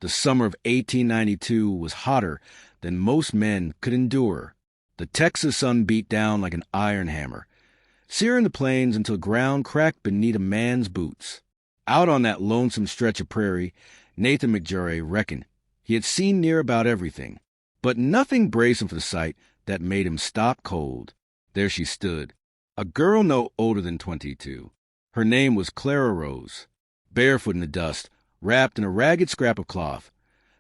The summer of 1892 was hotter than most men could endure. The Texas sun beat down like an iron hammer, searing the plains until the ground cracked beneath a man's boots. Out on that lonesome stretch of prairie, Nathan McJurray reckoned he had seen near about everything, but nothing braced him for the sight that made him stop cold. There she stood, a girl no older than 22. Her name was Clara Rose, barefoot in the dust, wrapped in a ragged scrap of cloth,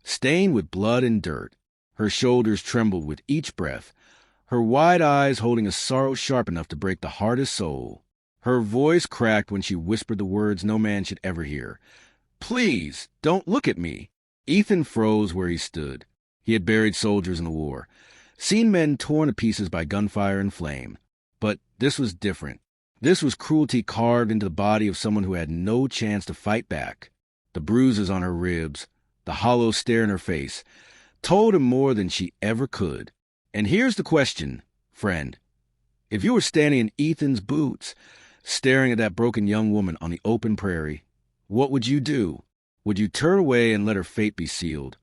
stained with blood and dirt. Her shoulders trembled with each breath, her wide eyes holding a sorrow sharp enough to break the hardest soul. Her voice cracked when she whispered the words no man should ever hear. "Please, don't look at me." Ethan froze where he stood. He had buried soldiers in the war, seen men torn to pieces by gunfire and flame. But this was different. This was cruelty carved into the body of someone who had no chance to fight back. The bruises on her ribs, the hollow stare in her face, told him more than she ever could. And here's the question, friend. If you were standing in Ethan's boots, staring at that broken young woman on the open prairie, what would you do? Would you turn away and let her fate be sealed?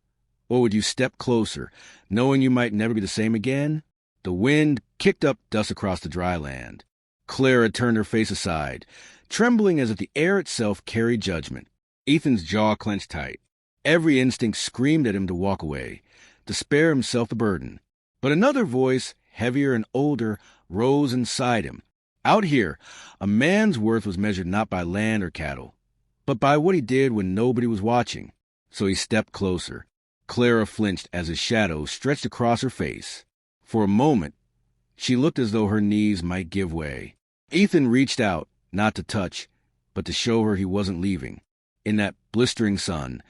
Or would you step closer, knowing you might never be the same again? The wind kicked up dust across the dry land. Clara turned her face aside, trembling as if the air itself carried judgment. Ethan's jaw clenched tight. Every instinct screamed at him to walk away, to spare himself the burden. But another voice, heavier and older, rose inside him. Out here, a man's worth was measured not by land or cattle, but by what he did when nobody was watching. So he stepped closer. Clara flinched as his shadow stretched across her face. For a moment, she looked as though her knees might give way. Ethan reached out, not to touch, but to show her he wasn't leaving. In that blistering sun,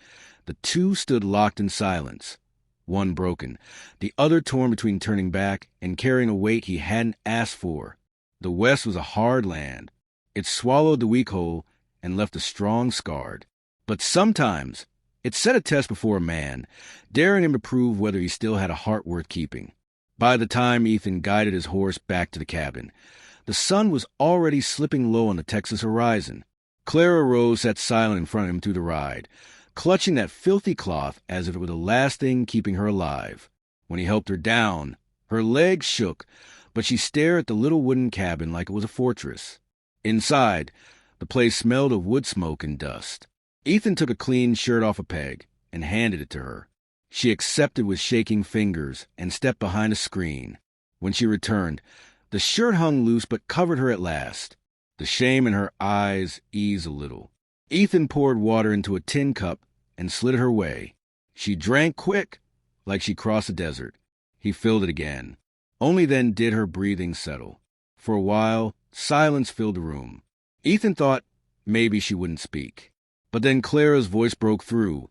the two stood locked in silence, one broken, the other torn between turning back and carrying a weight he hadn't asked for. The West was a hard land. It swallowed the weak whole and left the strong scarred. But sometimes it set a test before a man, daring him to prove whether he still had a heart worth keeping. By the time Ethan guided his horse back to the cabin, the sun was already slipping low on the Texas horizon. Clara Rose sat silent in front of him through the ride, clutching that filthy cloth as if it were the last thing keeping her alive. When he helped her down, her legs shook, but she stared at the little wooden cabin like it was a fortress. Inside, the place smelled of wood smoke and dust. Ethan took a clean shirt off a peg and handed it to her. She accepted with shaking fingers and stepped behind a screen. When she returned, the shirt hung loose but covered her at last. The shame in her eyes eased a little. Ethan poured water into a tin cup and slid it her way. She drank quick, like she crossed a desert. He filled it again. Only then did her breathing settle. For a while, silence filled the room. Ethan thought maybe she wouldn't speak. But then Clara's voice broke through,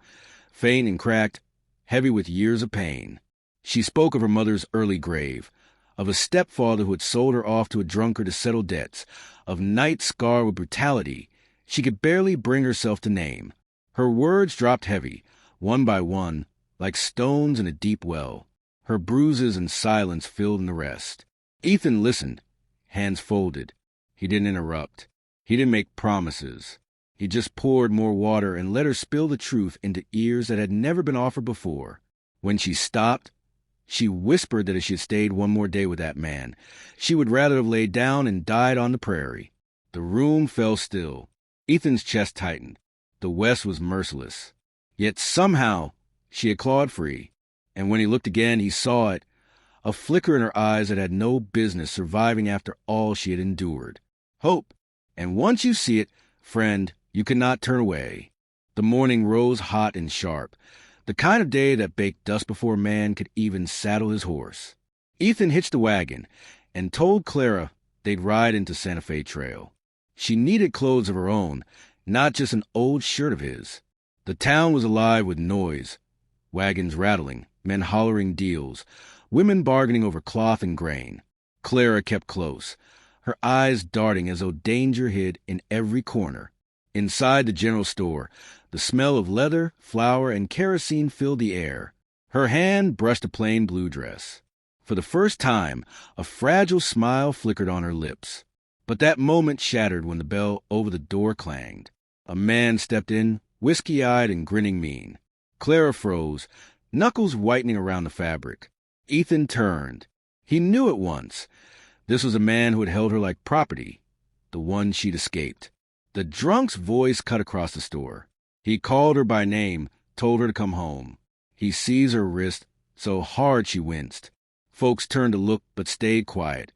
faint and cracked, heavy with years of pain. She spoke of her mother's early grave, of a stepfather who had sold her off to a drunkard to settle debts, of nights scarred with brutality she could barely bring herself to name. Her words dropped heavy, one by one, like stones in a deep well. Her bruises and silence filled in the rest. Ethan listened, hands folded. He didn't interrupt. He didn't make promises. He just poured more water and let her spill the truth into ears that had never been offered before. When she stopped, she whispered that if she had stayed one more day with that man, she would rather have laid down and died on the prairie. The room fell still. Ethan's chest tightened. The West was merciless. Yet somehow she had clawed free. And when he looked again, he saw it, a flicker in her eyes that had no business surviving after all she had endured. Hope. And once you see it, friend, you cannot turn away. The morning rose hot and sharp, the kind of day that baked dust before a man could even saddle his horse. Ethan hitched the wagon and told Clara they'd ride into Santa Fe Trail. She needed clothes of her own, not just an old shirt of his. The town was alive with noise, wagons rattling, men hollering deals, women bargaining over cloth and grain. Clara kept close, her eyes darting as though danger hid in every corner. Inside the general store, the smell of leather, flour, and kerosene filled the air. Her hand brushed a plain blue dress. For the first time, a fragile smile flickered on her lips. But that moment shattered when the bell over the door clanged. A man stepped in, whiskey-eyed and grinning mean. Clara froze, knuckles whitening around the fabric. Ethan turned. He knew at once. This was a man who had held her like property, the one she'd escaped. The drunk's voice cut across the store. He called her by name, told her to come home. He seized her wrist so hard she winced. Folks turned to look but stayed quiet.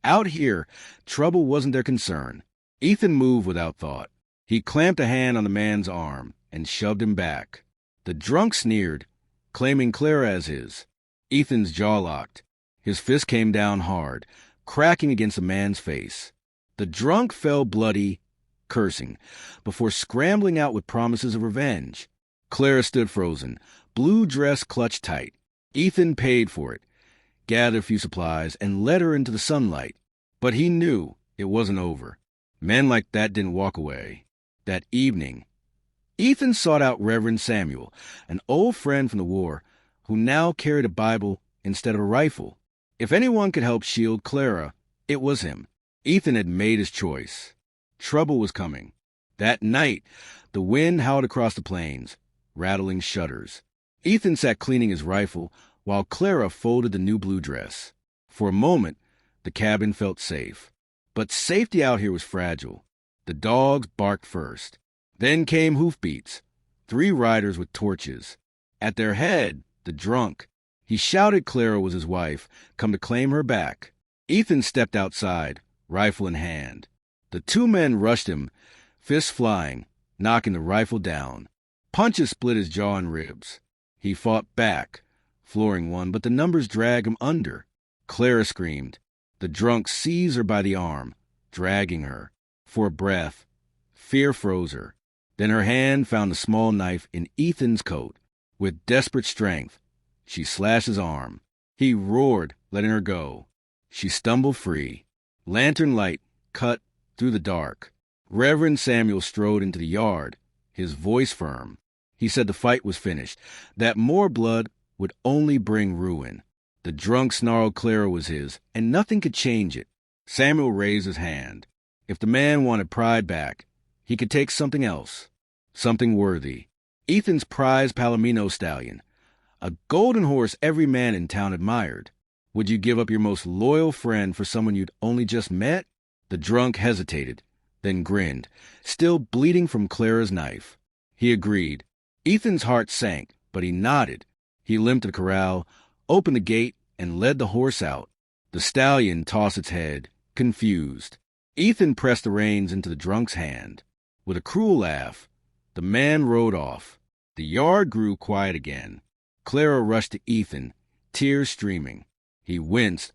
Out here, trouble wasn't their concern. Ethan moved without thought. He clamped a hand on the man's arm and shoved him back. The drunk sneered, claiming Clara as his. Ethan's jaw locked. His fist came down hard, cracking against the man's face. The drunk fell bloody, cursing, before scrambling out with promises of revenge. Clara stood frozen, blue dress clutched tight. Ethan paid for it, gathered a few supplies, and led her into the sunlight. But he knew it wasn't over. Men like that didn't walk away. That evening, Ethan sought out Reverend Samuel, an old friend from the war, who now carried a Bible instead of a rifle. If anyone could help shield Clara, it was him. Ethan had made his choice. Trouble was coming. That night, the wind howled across the plains, rattling shutters. Ethan sat cleaning his rifle while Clara folded the new blue dress. For a moment, the cabin felt safe. But safety out here was fragile. The dogs barked first. Then came hoofbeats. 3 riders with torches. At their head, the drunk. He shouted Clara was his wife, come to claim her back. Ethan stepped outside, rifle in hand. The 2 men rushed him, fists flying, knocking the rifle down. Punches split his jaw and ribs. He fought back, flooring one, but the numbers dragged him under. Clara screamed. The drunk seized her by the arm, dragging her. For a breath, fear froze her. Then her hand found the small knife in Ethan's coat. With desperate strength, she slashed his arm. He roared, letting her go. She stumbled free. Lantern light cut through the dark. Reverend Samuel strode into the yard, his voice firm. He said the fight was finished, that more blood would only bring ruin. The drunk snarled Clara was his, and nothing could change it. Samuel raised his hand. If the man wanted pride back, he could take something else, something worthy. Ethan's prized Palomino stallion, a golden horse every man in town admired. Would you give up your most loyal friend for someone you'd only just met? The drunk hesitated, then grinned, still bleeding from Clara's knife. He agreed. Ethan's heart sank, but he nodded. He limped to the corral, opened the gate, and led the horse out. The stallion tossed its head, confused. Ethan pressed the reins into the drunk's hand. With a cruel laugh, the man rode off. The yard grew quiet again. Clara rushed to Ethan, tears streaming. He winced,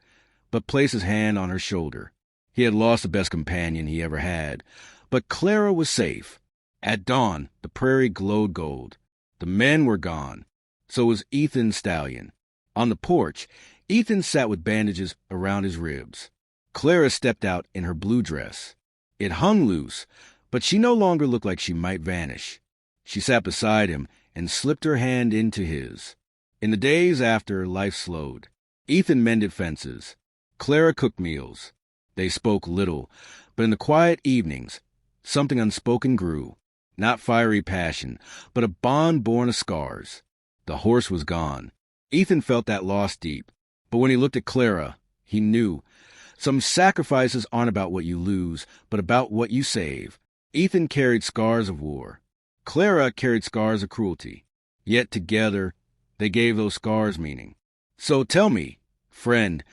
but placed his hand on her shoulder. He had lost the best companion he ever had, but Clara was safe. At dawn, the prairie glowed gold. The men were gone. So was Ethan's stallion. On the porch, Ethan sat with bandages around his ribs. Clara stepped out in her blue dress. It hung loose, but she no longer looked like she might vanish. She sat beside him and slipped her hand into his. In the days after, life slowed. Ethan mended fences. Clara cooked meals. They spoke little, but in the quiet evenings, something unspoken grew. Not fiery passion, but a bond born of scars. The horse was gone. Ethan felt that loss deep. But when he looked at Clara, he knew. Some sacrifices aren't about what you lose, but about what you save. Ethan carried scars of war. Clara carried scars of cruelty. Yet together, they gave those scars meaning. So tell me, friend,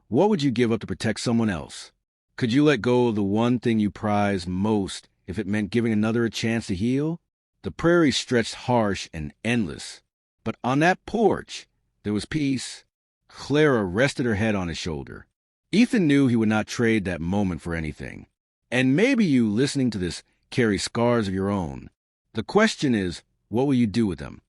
what would you give up to protect someone else? Could you let go of the one thing you prize most if it meant giving another a chance to heal? The prairie stretched harsh and endless. But on that porch, there was peace. Clara rested her head on his shoulder. Ethan knew he would not trade that moment for anything. And maybe you, listening to this, carry scars of your own. The question is, what will you do with them?